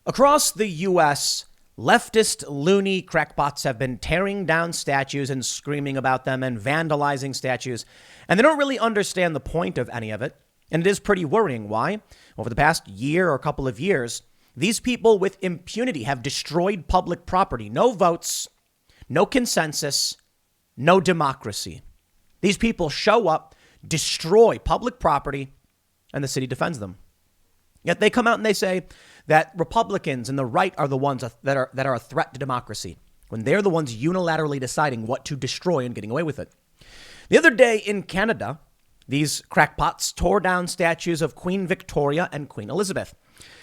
Across the U.S., leftist loony crackpots have been tearing down statues and screaming about them and vandalizing statues. And they don't really understand the point of any of it. And it is pretty worrying. Why? Over the past year or couple of years, these people with impunity have destroyed public property. No votes, no consensus, no democracy. These people show up, destroy public property, and the city defends them. Yet they come out and they say that Republicans and the right are the ones that are a threat to democracy, when they're the ones unilaterally deciding what to destroy and getting away with it. The other day in Canada, these crackpots tore down statues of Queen Victoria and Queen Elizabeth.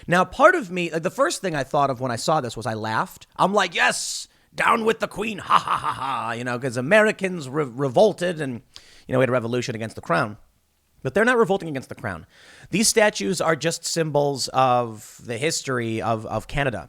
Now, part of me, the first thing I thought of when I saw this was I laughed. I'm like, yes, down with the Queen, ha ha ha ha, because Americans revolted and, we had a revolution against the crown. But they're not revolting against the crown. These statues are just symbols of the history of Canada.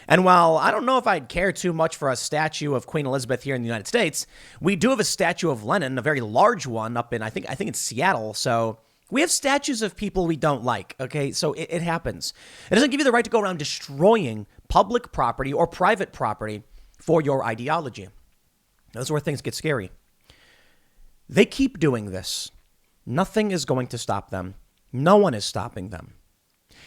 And while I don't know if I'd care too much for a statue of Queen Elizabeth here in the United States, we do have a statue of Lenin, a very large one up in, I think it's Seattle. So we have statues of people we don't like. Okay, so it happens. It doesn't give you the right to go around destroying public property or private property for your ideology. That's where things get scary. They keep doing this. Nothing is going to stop them. No one is stopping them.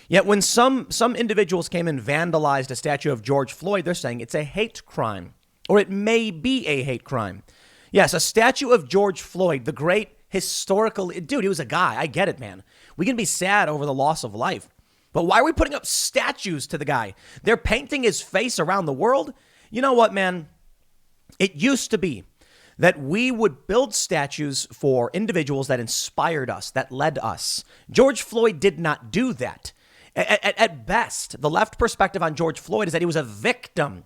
Yet when some individuals came and vandalized a statue of George Floyd, they're saying it's a hate crime, or it may be a hate crime. Yes, a statue of George Floyd, the great historical dude. He was a guy. I get it, man. We can be sad over the loss of life, but why are we putting up statues to the guy? They're painting his face around the world. You know what, man? It used to be that we would build statues for individuals that inspired us, that led us. George Floyd did not do that. At best, the left perspective on George Floyd is that he was a victim.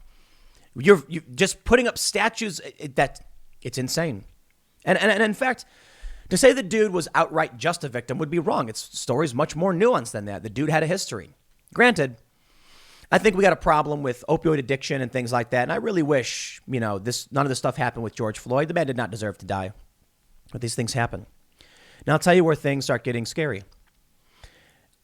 You're just putting up statues that it's insane. And in fact, to say the dude was outright just a victim would be wrong. Its story's much more nuanced than that. The dude had a history. Granted, I think we got a problem with opioid addiction and things like that. And I really wish, none of this stuff happened with George Floyd. The man did not deserve to die. But these things happen. Now I'll tell you where things start getting scary.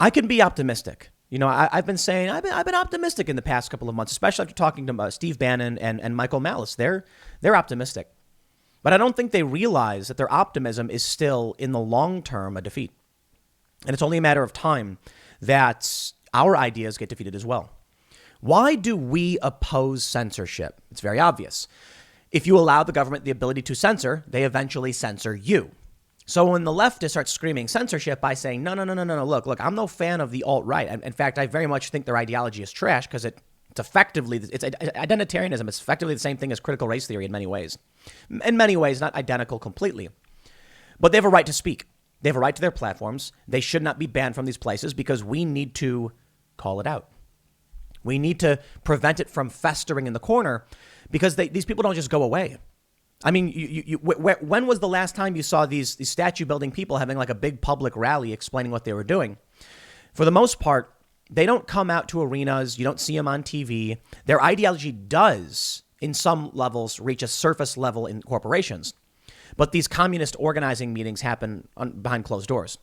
I can be optimistic. I've been optimistic in the past couple of months, especially after talking to Steve Bannon and Michael Malice. They're optimistic. But I don't think they realize that their optimism is still, in the long term, a defeat. And it's only a matter of time that our ideas get defeated as well. Why do we oppose censorship? It's very obvious. If you allow the government the ability to censor, they eventually censor you. So when the leftists start screaming censorship by saying, no, look, I'm no fan of the alt-right. In fact, I very much think their ideology is trash because it's identitarianism. It's effectively the same thing as critical race theory in many ways. In many ways, not identical completely. But they have a right to speak. They have a right to their platforms. They should not be banned from these places because we need to call it out. We need to prevent it from festering in the corner because these people don't just go away. I mean, when was the last time you saw these statue building people having like a big public rally explaining what they were doing? For the most part, they don't come out to arenas. You don't see them on TV. Their ideology does, in some levels, reach a surface level in corporations. But these communist organizing meetings happen behind closed doors.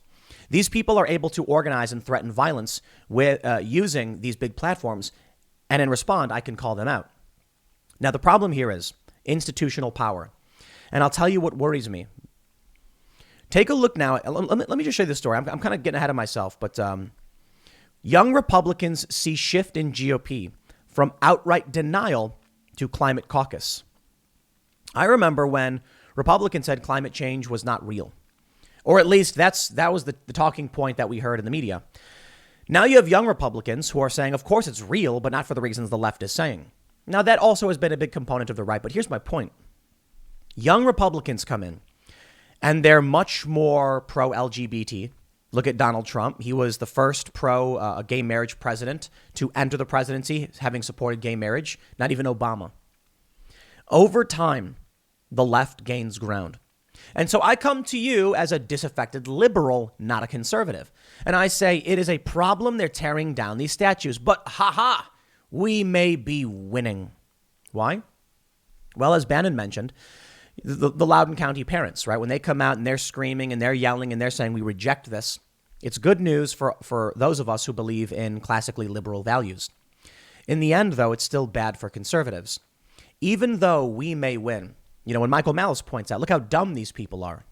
These people are able to organize and threaten violence with using these big platforms. And in response, I can call them out. Now, the problem here is institutional power. And I'll tell you what worries me. Take a look now. Let me just show you this story. I'm kind of getting ahead of myself. But young Republicans see shift in GOP from outright denial to climate caucus. I remember when Republicans said climate change was not real. Or at least that was the talking point that we heard in the media. Now you have young Republicans who are saying, of course it's real, but not for the reasons the left is saying. Now that also has been a big component of the right. But here's my point. Young Republicans come in and they're much more pro-LGBT. Look at Donald Trump. He was the first pro-gay marriage president to enter the presidency, having supported gay marriage. Not even Obama. Over time, the left gains ground. And so I come to you as a disaffected liberal, not a conservative. And I say it is a problem they're tearing down these statues. But we may be winning. Why? Well, as Bannon mentioned, the Loudoun County parents, right? When they come out and they're screaming and they're yelling and they're saying we reject this, it's good news for those of us who believe in classically liberal values. In the end, though, it's still bad for conservatives. Even though we may win, when Michael Malice points out, look how dumb these people are.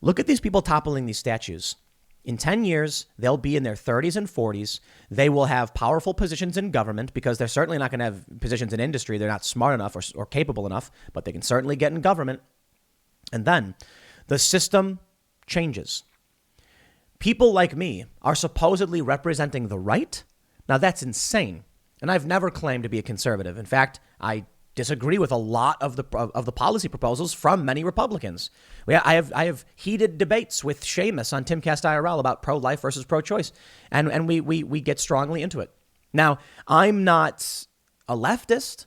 Look at these people toppling these statues. In 10 years, they'll be in their 30s and 40s. They will have powerful positions in government because they're certainly not going to have positions in industry. They're not smart enough or capable enough, but they can certainly get in government. And then the system changes. People like me are supposedly representing the right. Now, that's insane. And I've never claimed to be a conservative. In fact, I disagree with a lot of the policy proposals from many Republicans. I have heated debates with Seamus on Timcast IRL about pro-life versus pro-choice, and we get strongly into it. Now, I'm not a leftist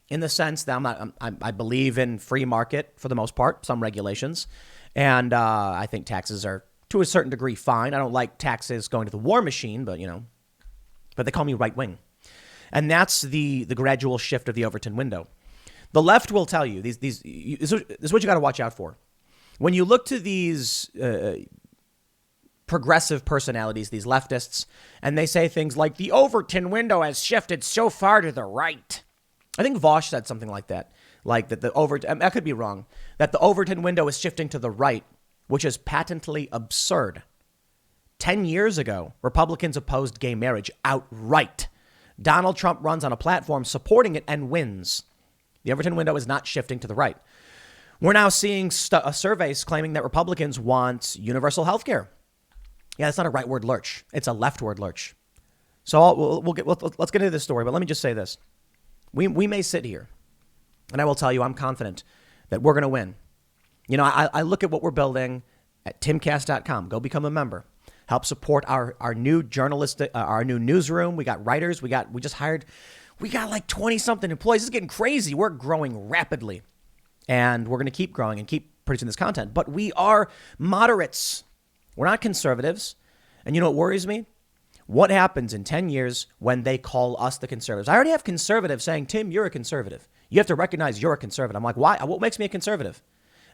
in the sense that I believe in free market for the most part, some regulations, and I think taxes are to a certain degree fine. I don't like taxes going to the war machine, but they call me right wing. And that's the gradual shift of the Overton window. The left will tell you, this is what you got to watch out for. When you look to these progressive personalities, these leftists, and they say things like, the Overton window has shifted so far to the right. I think Vosh said something like that. Like that I could be wrong, that the Overton window is shifting to the right, which is patently absurd. 10 years ago, Republicans opposed gay marriage outright. Donald Trump runs on a platform supporting it and wins. The Overton window is not shifting to the right. We're now seeing surveys claiming that Republicans want universal health care. Yeah, that's not a right word lurch. It's a left word lurch. So let's get into this story. But let me just say this. We may sit here, and I will tell you I'm confident that we're going to win. I look at what we're building at timcast.com. Go become a member. Help support our new journalistic, our new newsroom. We got writers. We got like 20 something employees. It's getting crazy. We're growing rapidly, and we're going to keep growing and keep producing this content. But we are moderates. We're not conservatives. And you know what worries me? What happens in 10 years when they call us the conservatives? I already have conservatives saying, Tim, you're a conservative. You have to recognize you're a conservative. I'm like, why? What makes me a conservative?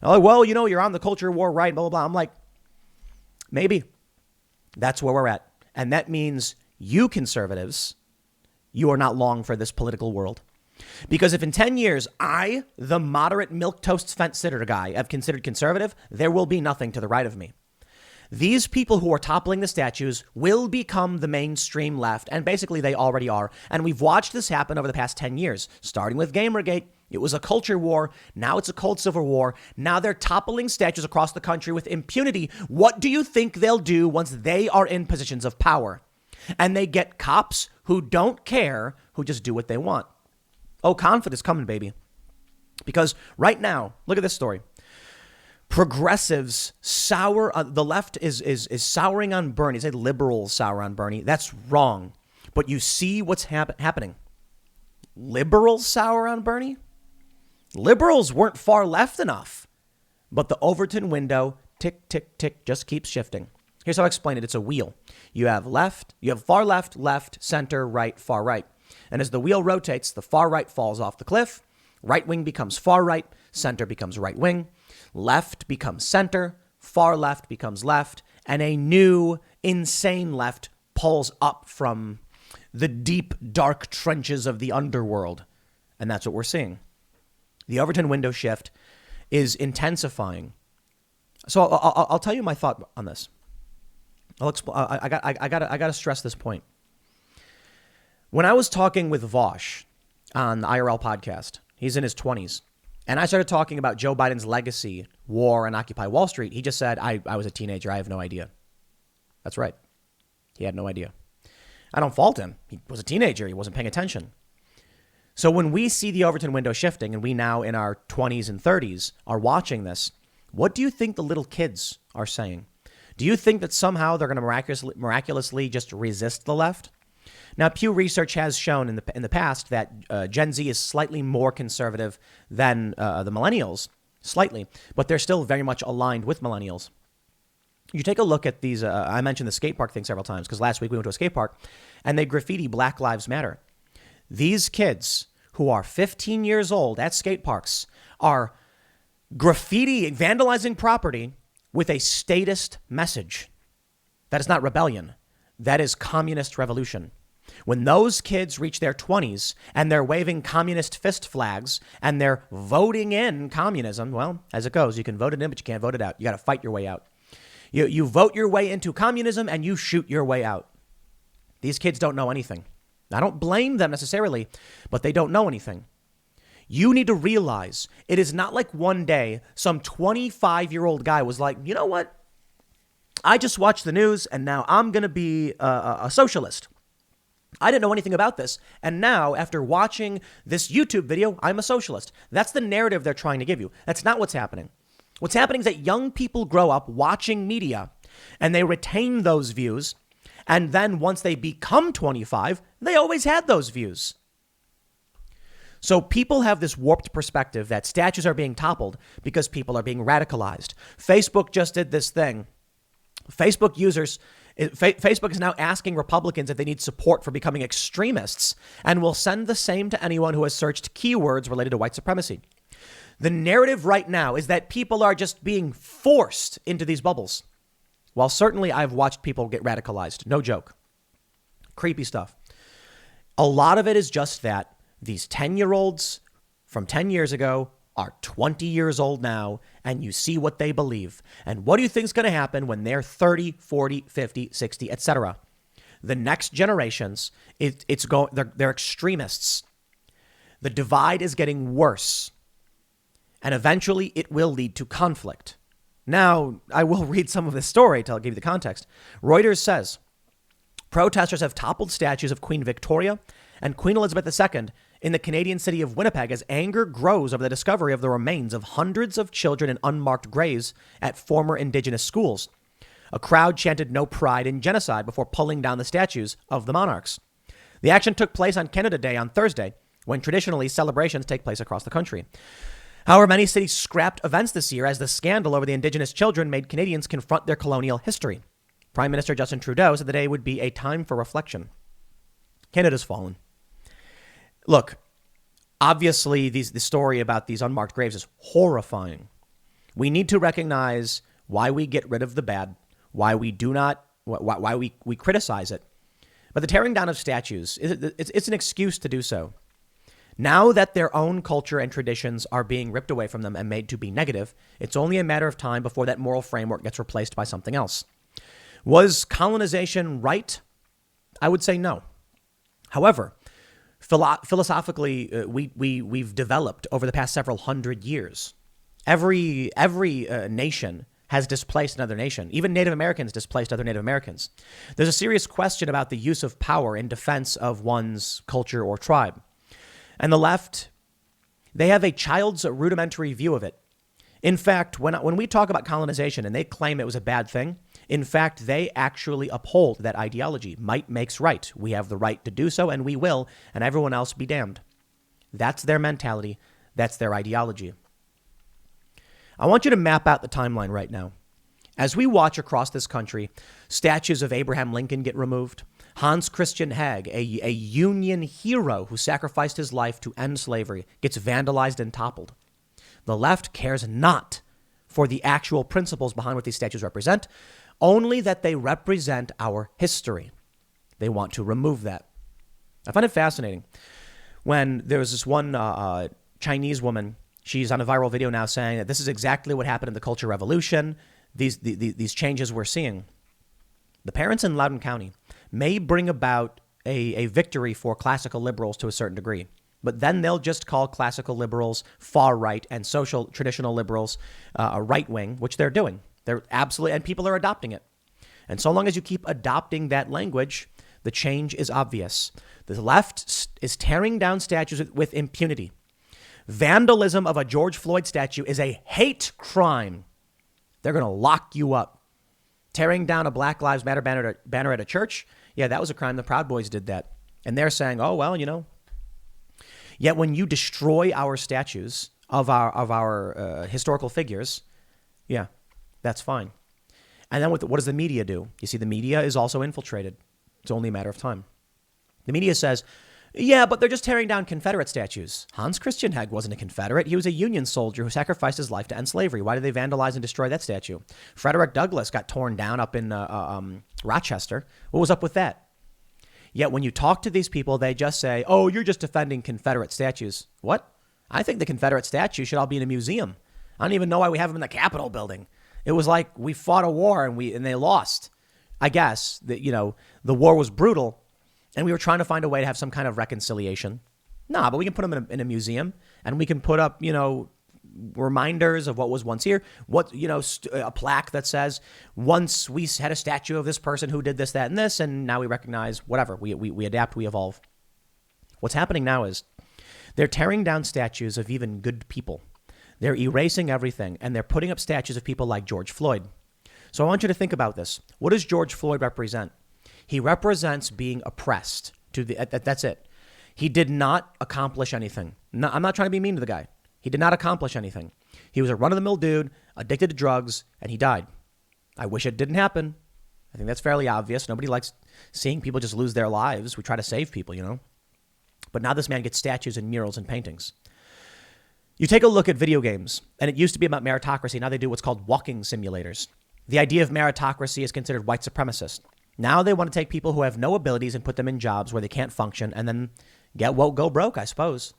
And they're like, well, you're on the culture war right, blah, blah, blah. I'm like, maybe. That's where we're at. And that means you conservatives, you are not long for this political world. Because if in 10 years, I, the moderate milquetoast fence sitter guy, have considered conservative, there will be nothing to the right of me. These people who are toppling the statues will become the mainstream left. And basically they already are. And we've watched this happen over the past 10 years, starting with Gamergate. It was a culture war. Now it's a cold civil war. Now they're toppling statues across the country with impunity. What do you think they'll do once they are in positions of power? And they get cops who don't care, who just do what they want. Oh, confidence coming, baby. Because right now, look at this story. Progressives sour. The left is souring on Bernie. They say liberals sour on Bernie. That's wrong. But you see what's happening. Liberals sour on Bernie? Liberals weren't far left enough. But the Overton window, tick, tick, tick, just keeps shifting. Here's how I explain it. It's a wheel. You have far left, left, center, right, far right. And as the wheel rotates, the far right falls off the cliff. Right wing becomes far right. Center becomes right wing. Left becomes center. Far left becomes left. And a new, insane left pulls up from the deep, dark trenches of the underworld. And that's what we're seeing. The Overton window shift is intensifying. So I'll tell you my thought on this. I got to stress this point. When I was talking with Vosh on the IRL podcast, he's in his 20s, and I started talking about Joe Biden's legacy, war, and Occupy Wall Street. He just said, I was a teenager. I have no idea. That's right. He had no idea. I don't fault him. He was a teenager. He wasn't paying attention. So when we see the Overton window shifting, and we now in our 20s and 30s are watching this, what do you think the little kids are saying? Do you think that somehow they're going to miraculously just resist the left? Now, Pew Research has shown in the past that Gen Z is slightly more conservative than the millennials, slightly, but they're still very much aligned with millennials. You take a look at these. I mentioned the skate park thing several times because last week we went to a skate park and they graffiti Black Lives Matter. These kids who are 15 years old at skate parks are graffiti, vandalizing property with a statist message. That is not rebellion. That is communist revolution. When those kids reach their 20s and they're waving communist fist flags and they're voting in communism, well, as it goes, you can vote it in, but you can't vote it out. You got to fight your way out. You vote your way into communism and you shoot your way out. These kids don't know anything. I don't blame them necessarily, but they don't know anything. You need to realize it is not like one day some 25-year-old guy was like, you know what? I just watched the news and now I'm going to be a socialist. I didn't know anything about this. And now, after watching this YouTube video, I'm a socialist. That's the narrative they're trying to give you. That's not what's happening. What's happening is that young people grow up watching media and they retain those views. And then once they become 25, they always had those views. So people have this warped perspective that statues are being toppled because people are being radicalized. Facebook just did this thing. Facebook is now asking Republicans if they need support for becoming extremists and will send the same to anyone who has searched keywords related to white supremacy. The narrative right now is that people are just being forced into these bubbles. While certainly I've watched people get radicalized. No joke. Creepy stuff. A lot of it is just that these 10-year-olds from 10 years ago are 20 years old now, and you see what they believe. And what do you think is going to happen when they're 30, 40, 50, 60, etc.? The next generations, they're extremists. The divide is getting worse, and eventually it will lead to conflict. Now, I will read some of this story to give you the context. Reuters says, protesters have toppled statues of Queen Victoria and Queen Elizabeth II in the Canadian city of Winnipeg as anger grows over the discovery of the remains of hundreds of children in unmarked graves at former Indigenous schools. A crowd chanted "No pride in genocide" before pulling down the statues of the monarchs. The action took place on Canada Day on Thursday, when traditionally celebrations take place across the country. However, many cities scrapped events this year as the scandal over the Indigenous children made Canadians confront their colonial history. Prime Minister Justin Trudeau said the day would be a time for reflection. Canada's fallen. Look, obviously, the story about these unmarked graves is horrifying. We need to recognize why we get rid of the bad, why we do not, why we criticize it. But the tearing down of statues, it's an excuse to do so. Now that their own culture and traditions are being ripped away from them and made to be negative, it's only a matter of time before that moral framework gets replaced by something else. Was colonization right? I would say no. However, philosophically, we've developed over the past several hundred years. Every nation has displaced another nation. Even Native Americans displaced other Native Americans. There's a serious question about the use of power in defense of one's culture or tribe. And the left, they have a child's rudimentary view of it. In fact, when we talk about colonization and they claim it was a bad thing, in fact, they actually uphold that ideology. Might makes right. We have the right to do so, and we will, and everyone else be damned. That's their mentality. That's their ideology. I want you to map out the timeline right now. As we watch across this country, statues of Abraham Lincoln get removed. Hans Christian Heg, a Union hero who sacrificed his life to end slavery, gets vandalized and toppled. The left cares not for the actual principles behind what these statues represent, only that they represent our history. They want to remove that. I find it fascinating. When there was this one Chinese woman, she's on a viral video now saying that this is exactly what happened in the Culture Revolution, these changes we're seeing. The parents in Loudoun County may bring about a victory for classical liberals to a certain degree, but then they'll just call classical liberals far right and social traditional liberals a right wing, which they're doing. They're absolutely, and people are adopting it. And so long as you keep adopting that language, the change is obvious. The left is tearing down statues with impunity. Vandalism of a George Floyd statue is a hate crime. They're going to lock you up. Tearing down a Black Lives Matter banner at a church, yeah, that was a crime. The Proud Boys did that. And they're saying, oh, well, you know. Yet when you destroy our statues of our historical figures, yeah, that's fine. And then what does the media do? You see, the media is also infiltrated. It's only a matter of time. The media says, yeah, but they're just tearing down Confederate statues. Hans Christian Heg wasn't a Confederate. He was a Union soldier who sacrificed his life to end slavery. Why did they vandalize and destroy that statue? Frederick Douglass got torn down up in Rochester. What was up with that? Yet when you talk to these people, they just say, oh, you're just defending Confederate statues. What? I think the Confederate statues should all be in a museum. I don't even know why we have them in the Capitol building. It was like we fought a war and they lost. I guess that, the war was brutal and we were trying to find a way to have some kind of reconciliation. Nah, but we can put them in a museum and we can put up, reminders of what was once here. A plaque that says once we had a statue of this person who did this, that, and this, and now we recognize whatever. We adapt, we evolve. What's happening now is they're tearing down statues of even good people. They're erasing everything, and they're putting up statues of people like George Floyd. So I want you to think about this. What does George Floyd represent? He represents being oppressed. That's it. He did not accomplish anything. No, I'm not trying to be mean to the guy. He did not accomplish anything. He was a run-of-the-mill dude, addicted to drugs, and he died. I wish it didn't happen. I think that's fairly obvious. Nobody likes seeing people just lose their lives. We try to save people, But now this man gets statues and murals and paintings. You take a look at video games, and it used to be about meritocracy. Now they do what's called walking simulators. The idea of meritocracy is considered white supremacist. Now they want to take people who have no abilities and put them in jobs where they can't function and then go broke, I suppose.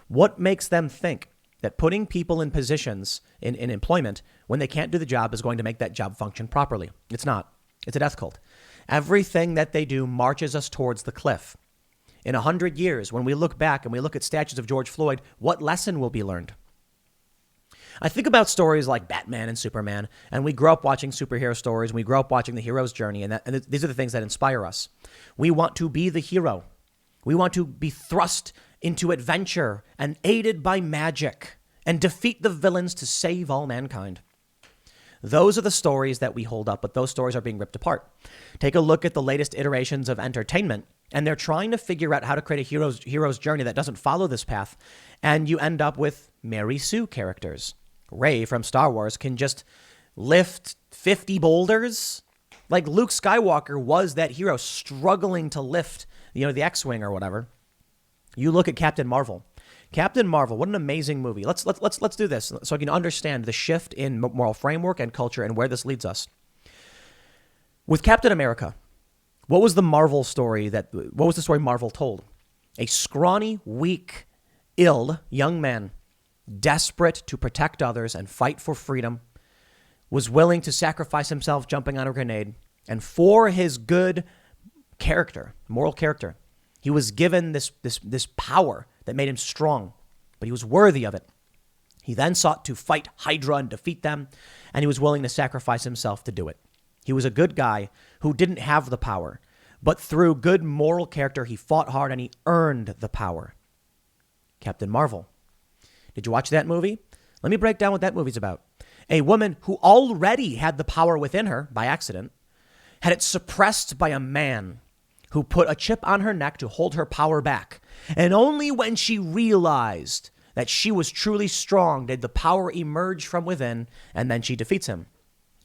What makes them think that putting people in positions in employment when they can't do the job is going to make that job function properly? It's not. It's a death cult. Everything that they do marches us towards the cliff. In 100 years, when we look back and we look at statues of George Floyd, what lesson will be learned? I think about stories like Batman and Superman, and we grow up watching superhero stories, and we grow up watching the hero's journey, and these are the things that inspire us. We want to be the hero. We want to be thrust into adventure and aided by magic and defeat the villains to save all mankind. Those are the stories that we hold up, but those stories are being ripped apart. Take a look at the latest iterations of entertainment, and they're trying to figure out how to create a hero's journey that doesn't follow this path, and you end up with Mary Sue characters. Rey from Star Wars can just lift 50 boulders. Like Luke Skywalker was that hero struggling to lift, the X-Wing or whatever. You look at Captain Marvel. Captain Marvel, what an amazing movie. Let's do this so I can understand the shift in moral framework and culture and where this leads us. With Captain America, what was the story Marvel told? A scrawny, weak, ill young man, desperate to protect others and fight for freedom, was willing to sacrifice himself jumping on a grenade, and for his good character, moral character, he was given this power that made him strong, but he was worthy of it. He then sought to fight Hydra and defeat them, and he was willing to sacrifice himself to do it. He was a good guy who didn't have the power, but through good moral character, he fought hard and he earned the power. Captain Marvel. Did you watch that movie? Let me break down what that movie's about. A woman who already had the power within her by accident, had it suppressed by a man who put a chip on her neck to hold her power back. And only when she realized that she was truly strong did the power emerge from within, and then she defeats him.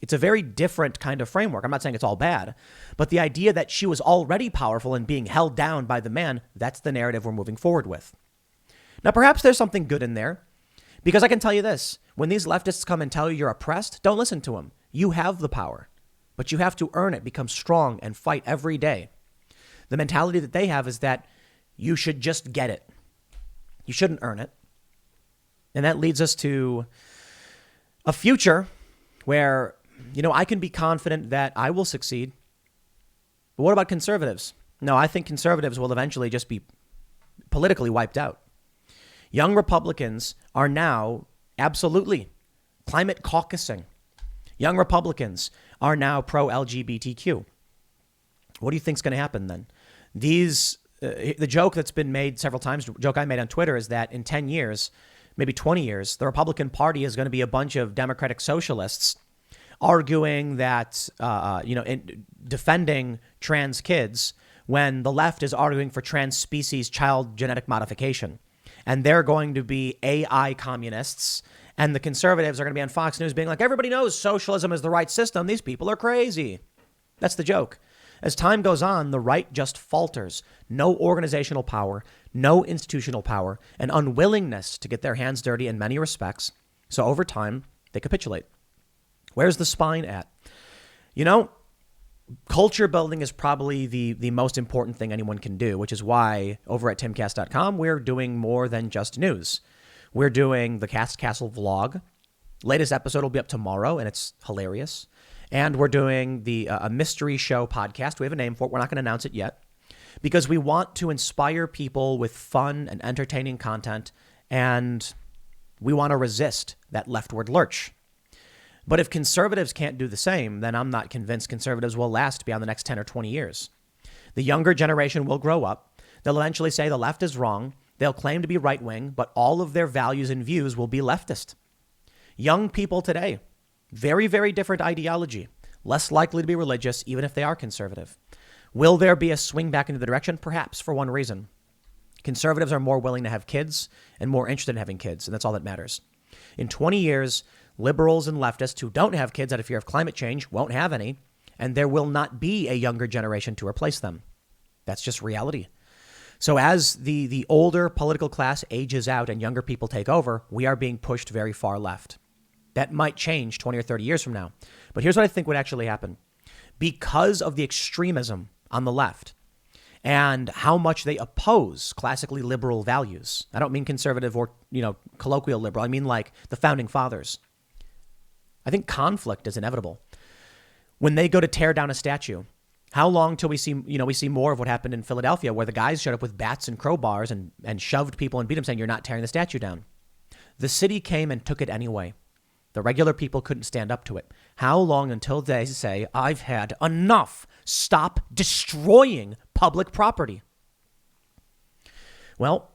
It's a very different kind of framework. I'm not saying it's all bad, but the idea that she was already powerful and being held down by the man, that's the narrative we're moving forward with. Now, perhaps there's something good in there, because I can tell you this. When these leftists come and tell you you're oppressed, don't listen to them. You have the power, but you have to earn it, become strong, and fight every day. The mentality that they have is that you should just get it. You shouldn't earn it. And that leads us to a future where, I can be confident that I will succeed. But what about conservatives? No, I think conservatives will eventually just be politically wiped out. Young Republicans are now absolutely climate caucusing. Young Republicans are now pro-LGBTQ. What do you think is going to happen then? The joke that's been made several times, the joke I made on Twitter, is that in 10 years, maybe 20 years, the Republican Party is going to be a bunch of democratic socialists arguing that, defending trans kids when the left is arguing for trans species child genetic modification. And they're going to be AI communists. And the conservatives are going to be on Fox News being like, everybody knows socialism is the right system. These people are crazy. That's the joke. As time goes on, the right just falters. No organizational power, no institutional power, an unwillingness to get their hands dirty in many respects. So over time, they capitulate. Where's the spine at? Culture building is probably the most important thing anyone can do, which is why over at timcast.com, we're doing more than just news. We're doing the Cast Castle vlog. Latest episode will be up tomorrow, and it's hilarious. And we're doing a mystery show podcast. We have a name for it. We're not going to announce it yet because we want to inspire people with fun and entertaining content, and we want to resist that leftward lurch. But if conservatives can't do the same, then I'm not convinced conservatives will last beyond the next 10 or 20 years. The younger generation will grow up. They'll eventually say the left is wrong. They'll claim to be right-wing, but all of their values and views will be leftist. Young people today, very, very different ideology, less likely to be religious, even if they are conservative. Will there be a swing back into the direction? Perhaps, for one reason. Conservatives are more willing to have kids and more interested in having kids, and that's all that matters. In 20 years, liberals and leftists who don't have kids out of fear of climate change won't have any, and there will not be a younger generation to replace them. That's just reality. So as the older political class ages out and younger people take over, we are being pushed very far left. That might change 20 or 30 years from now. But here's what I think would actually happen. Because of the extremism on the left and how much they oppose classically liberal values, I don't mean conservative or, colloquial liberal. I mean like the founding fathers. I think conflict is inevitable. When they go to tear down a statue, how long till we see more of what happened in Philadelphia, where the guys showed up with bats and crowbars and shoved people and beat them, saying, "You're not tearing the statue down." The city came and took it anyway. The regular people couldn't stand up to it. How long until they say, "I've had enough. Stop destroying public property"? Well,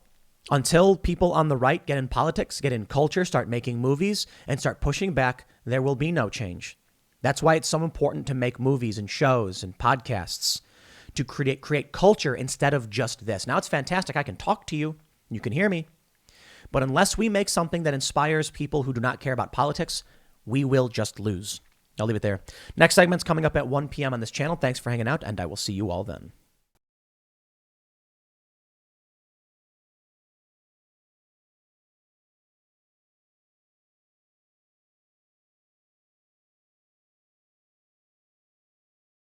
until people on the right get in politics, get in culture, start making movies, and start pushing back, there will be no change. That's why it's so important to make movies and shows and podcasts, to create culture instead of just this. Now, it's fantastic. I can talk to you. You can hear me. But unless we make something that inspires people who do not care about politics, we will just lose. I'll leave it there. Next segment's coming up at 1 p.m. on this channel. Thanks for hanging out, and I will see you all then.